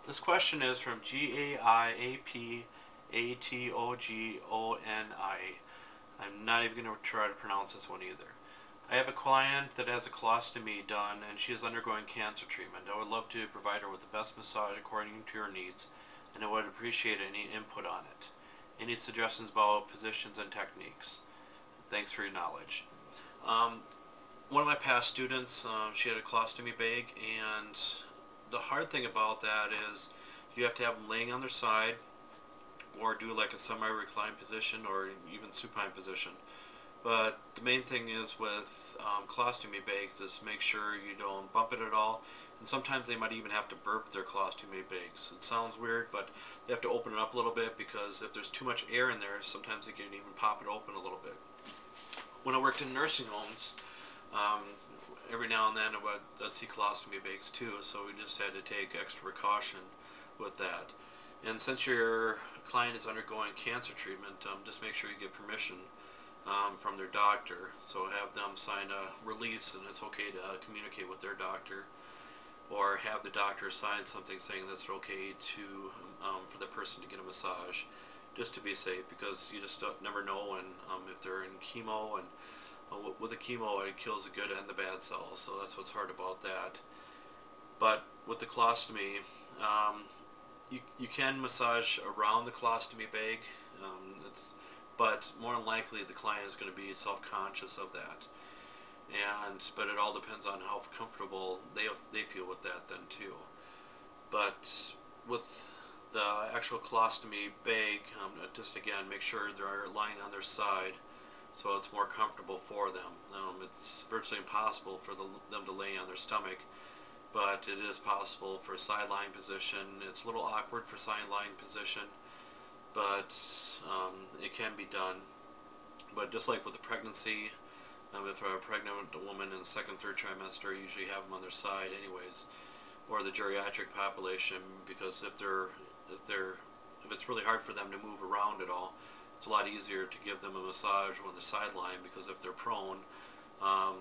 This question is from Giapatogoni. I'm not even going to try to pronounce this one either. I have a client that has a colostomy done and she is undergoing cancer treatment. I would love to provide her with the best massage according to her needs, and I would appreciate any input on it. Any suggestions about positions and techniques? Thanks for your knowledge. Um, One of my past students, she had a colostomy bag, and the hard thing about that is you have to have them laying on their side or do like a semi-reclined position or even supine position. But the main thing is with colostomy bags is make sure you don't bump it at all. And sometimes they might even have to burp their colostomy bags. It sounds weird, but they have to open it up a little bit because if there's too much air in there, sometimes they can even pop it open a little bit. When I worked in nursing homes, um, every now and then I'd see colostomy bags too, so we just had to take extra precaution with that. And since your client is undergoing cancer treatment, just make sure you get permission from their doctor. So have them sign a release, and it's okay to communicate with their doctor, or have the doctor sign something saying that it's okay to for the person to get a massage, just to be safe, because you just never know. And if they're in chemo, and with the chemo it kills the good and the bad cells, so that's what's hard about that. But with the colostomy, you can massage around the colostomy bag. But more than likely the client is going to be self-conscious of that, but it all depends on how comfortable they feel with that then too. But with the actual colostomy bag, just again make sure they're lying on their side so it's more comfortable for them. It's virtually impossible for them to lay on their stomach, but it is possible for a sideline position. It's a little awkward for sideline position, but it can be done. But just like with the pregnancy, if a pregnant woman in the second, third trimester, you usually have them on their side anyways, or the geriatric population, because if it's really hard for them to move around at all, it's a lot easier to give them a massage on the sideline, because if they're prone,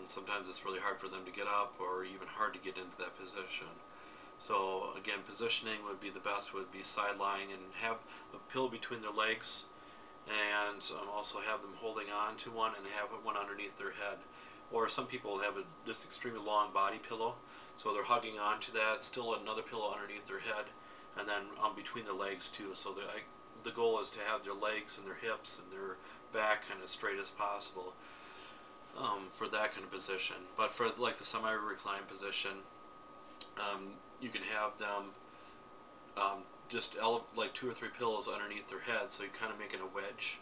sometimes it's really hard for them to get up, or even hard to get into that position. So again, positioning would be the best, would be side lying, and have a pillow between their legs, and also have them holding on to one and have one underneath their head. Or some people have a just extremely long body pillow, so they're hugging onto that, still another pillow underneath their head, and then between their legs too. So the goal is to have their legs and their hips and their back kind of straight as possible for that kind of position. But for like the semi-reclined position, you can have them just like two or three pillows underneath their head, so you're kind of making a wedge,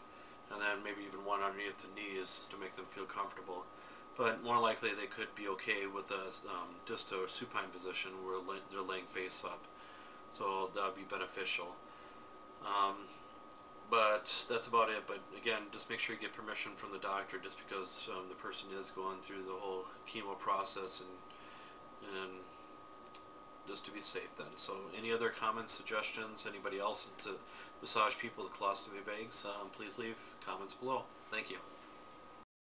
and then maybe even one underneath the knees to make them feel comfortable. But more likely they could be okay with just a supine position where they're laying face up, so that would be beneficial. Um, but that's about it. But again, just make sure you get permission from the doctor, just because the person is going through the whole chemo process, and just to be safe then. So any other comments, suggestions, anybody else to massage people with colostomy bags, please leave comments below. Thank you.